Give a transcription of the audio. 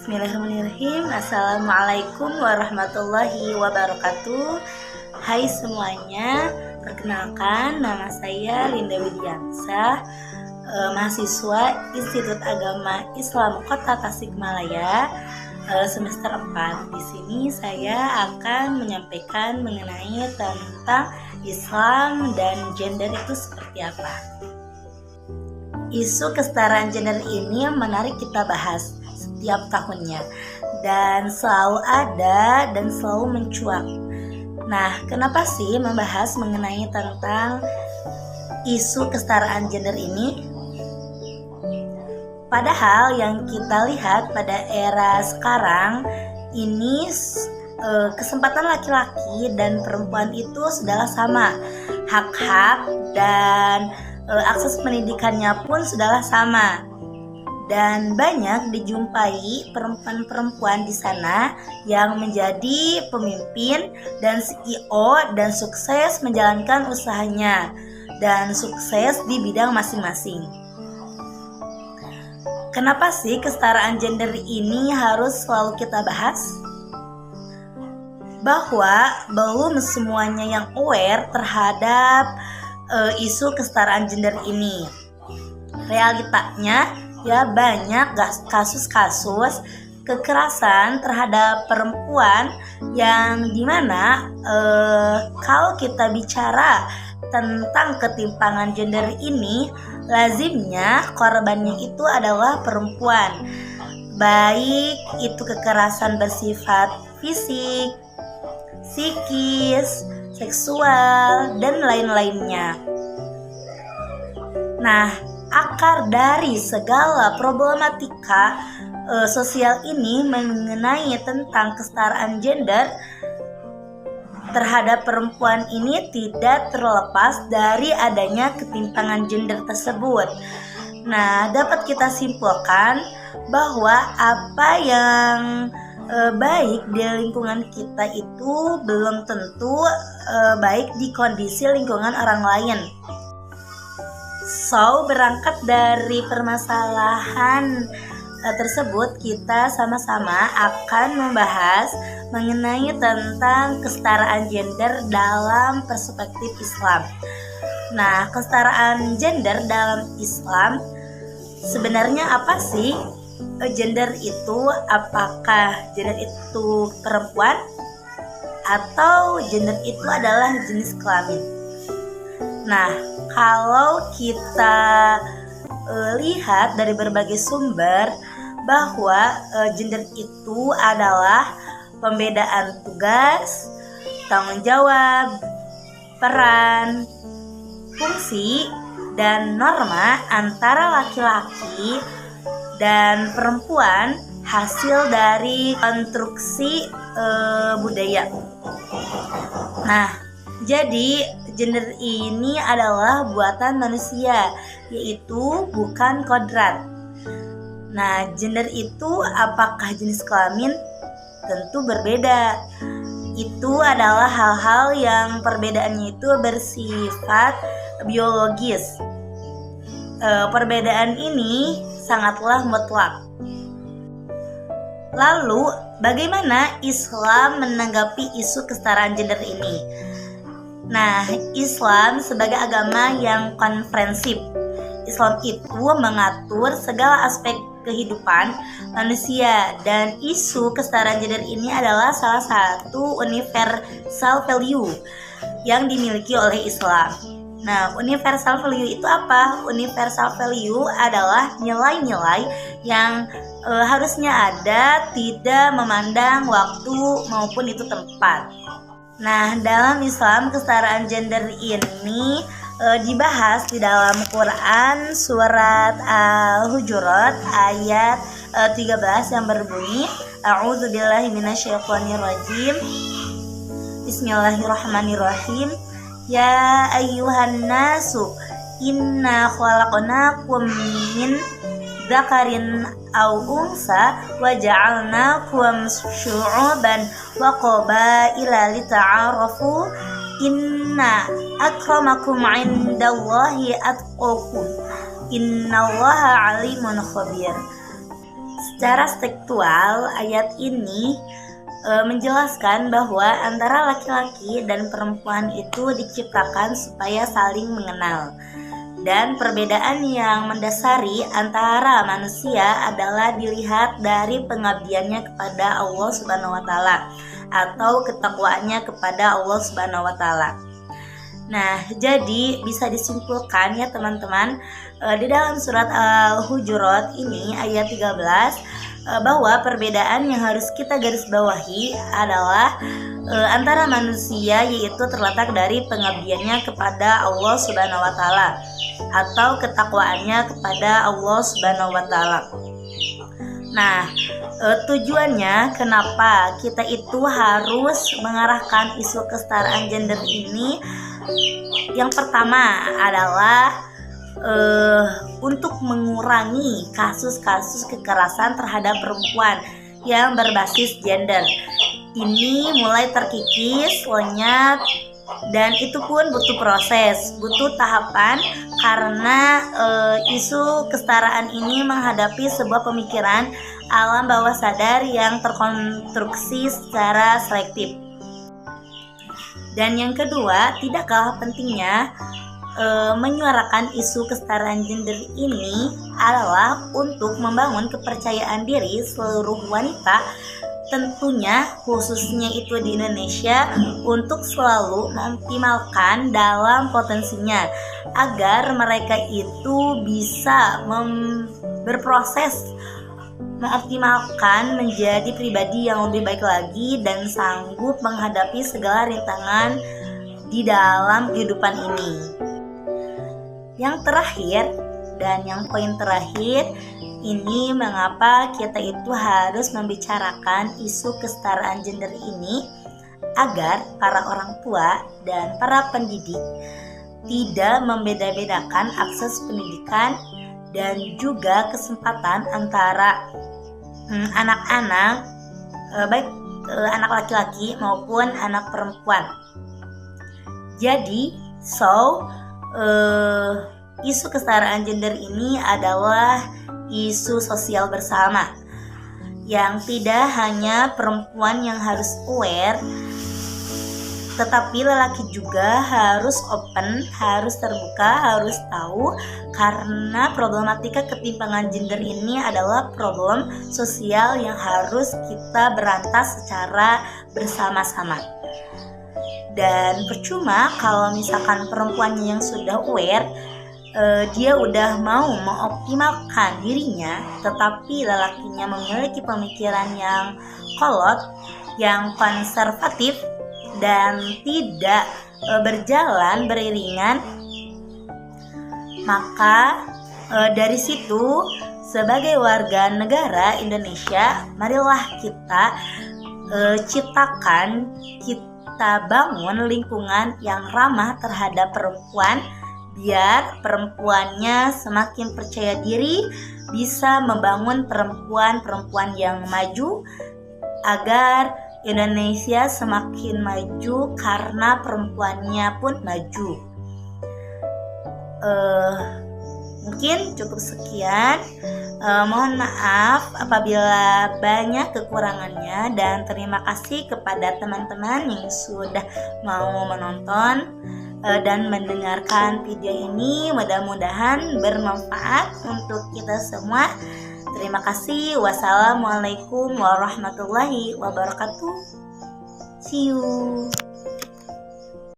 Bismillahirrahmanirrahim. Assalamualaikum warahmatullahi wabarakatuh. Hai semuanya, perkenalkan nama saya Linda Widiansah, mahasiswa Institut Agama Islam Kota Tasikmalaya, semester 4. Di sini saya akan menyampaikan mengenai tentang Islam dan gender itu seperti apa. Isu kesetaraan gender ini menarik kita bahas setiap tahunnya dan selalu ada dan selalu mencuat. Nah, kenapa sih membahas mengenai tentang isu kesetaraan gender ini? Padahal yang kita lihat pada era sekarang ini kesempatan laki-laki dan perempuan itu sudahlah sama. Hak-hak dan akses pendidikannya pun sudahlah sama. Dan banyak dijumpai perempuan-perempuan di sana yang menjadi pemimpin dan CEO dan sukses menjalankan usahanya dan sukses di bidang masing-masing. Kenapa sih kesetaraan gender ini harus selalu kita bahas? Bahwa belum semuanya yang aware terhadap isu kesetaraan gender ini. Realitanya ya banyak kasus-kasus kekerasan terhadap perempuan yang dimana kalau kita bicara tentang ketimpangan gender ini, lazimnya korbannya itu adalah perempuan, baik itu kekerasan bersifat fisik, psikis, seksual, dan lain-lainnya. Nah, akar dari segala problematika sosial ini mengenai tentang kesetaraan gender terhadap perempuan ini tidak terlepas dari adanya ketimpangan gender tersebut. Nah, dapat kita simpulkan bahwa apa yang baik di lingkungan kita itu belum tentu baik di kondisi lingkungan orang lain. So, berangkat dari permasalahan tersebut, kita sama-sama akan membahas mengenai tentang kesetaraan gender dalam perspektif Islam. Nah, kesetaraan gender dalam Islam sebenarnya apa sih? Gender itu apakah gender itu perempuan atau gender itu adalah jenis kelamin? Nah, kalau kita lihat dari berbagai sumber bahwa gender itu adalah pembedaan tugas, tanggung jawab, peran, fungsi, dan norma antara laki-laki dan perempuan hasil dari konstruksi budaya. Nah, jadi gender ini adalah buatan manusia, yaitu bukan kodrat. Nah, gender itu apakah jenis kelamin? Tentu berbeda. Itu adalah hal-hal yang perbedaannya itu bersifat biologis. Perbedaan ini sangatlah mutlak. Lalu, bagaimana Islam menanggapi isu kesetaraan gender ini? Nah, Islam sebagai agama yang komprehensif. Islam itu mengatur segala aspek kehidupan manusia dan isu kesetaraan gender ini adalah salah satu universal value yang dimiliki oleh Islam. Nah, universal value itu apa? Universal value adalah nilai-nilai yang harusnya ada, tidak memandang waktu maupun itu tempat. Nah, dalam Islam kesetaraan gender ini dibahas di dalam Quran surat Al-Hujurat ayat 13 yang berbunyi A'udzubillahi minasyaitonirrajim. Bismillahirrahmanirrahim. Ya ayyuhan nasu inna khalaqnakum min dzakarin aw unsa wa ja'alnakum syu'uban wa qabaila lita'arafu inna akramakum 'indallahi atqakum innallaha 'alimun khabir. Secara tekstual, ayat ini menjelaskan bahwa antara laki-laki dan perempuan itu diciptakan supaya saling mengenal. Dan perbedaan yang mendasari antara manusia adalah dilihat dari pengabdiannya kepada Allah Subhanahu wa taala atau ketakwaannya kepada Allah Subhanahu wa taala. Nah, jadi bisa disimpulkan ya teman-teman, di dalam surat Al-Hujurat ini ayat 13 bahwa perbedaan yang harus kita garis bawahi adalah antara manusia, yaitu terletak dari pengabdiannya kepada Allah Subhanahu wa taala atau ketakwaannya kepada Allah Subhanahu wa taala. Nah, tujuannya kenapa kita itu harus mengarahkan isu kesetaraan gender ini? Yang pertama adalah untuk mengurangi kasus-kasus kekerasan terhadap perempuan yang berbasis gender. Ini mulai terkikis, lenyap, dan itu pun butuh proses, butuh tahapan, karena isu kesetaraan ini menghadapi sebuah pemikiran alam bawah sadar yang terkonstruksi secara selektif. Dan yang kedua, tidak kalah pentingnya, menyuarakan isu kesetaraan gender ini adalah untuk membangun kepercayaan diri seluruh wanita, tentunya khususnya itu di Indonesia, untuk selalu mengoptimalkan dalam potensinya agar mereka itu bisa berproses mengoptimalkan menjadi pribadi yang lebih baik lagi dan sanggup menghadapi segala rintangan di dalam kehidupan ini. Yang terakhir dan yang poin terakhir, ini mengapa kita itu harus membicarakan isu kesetaraan gender ini agar para orang tua dan para pendidik tidak membeda-bedakan akses pendidikan dan juga kesempatan antara anak-anak, baik anak laki-laki maupun anak perempuan. Jadi, isu kesetaraan gender ini adalah isu sosial bersama, yang tidak hanya perempuan yang harus aware, tetapi lelaki juga harus open, harus terbuka, harus tahu, karena problematika ketimpangan gender ini adalah problem sosial yang harus kita berantas secara bersama-sama. Dan percuma kalau misalkan perempuannya yang sudah aware, dia udah mau mengoptimalkan dirinya, tetapi lelakinya memiliki pemikiran yang kolot, yang konservatif, dan tidak berjalan beriringan, maka dari situ sebagai warga negara Indonesia, marilah kita ciptakan, kita bangun lingkungan yang ramah terhadap perempuan, biar perempuannya semakin percaya diri, bisa membangun perempuan-perempuan yang maju, agar Indonesia semakin maju karena perempuannya pun maju. Mungkin cukup sekian. Mohon maaf apabila banyak kekurangannya, dan terima kasih kepada teman-teman yang sudah mau menonton dan mendengarkan video ini. Mudah-mudahan bermanfaat untuk kita semua. Terima kasih. Wassalamualaikum warahmatullahi wabarakatuh. See you.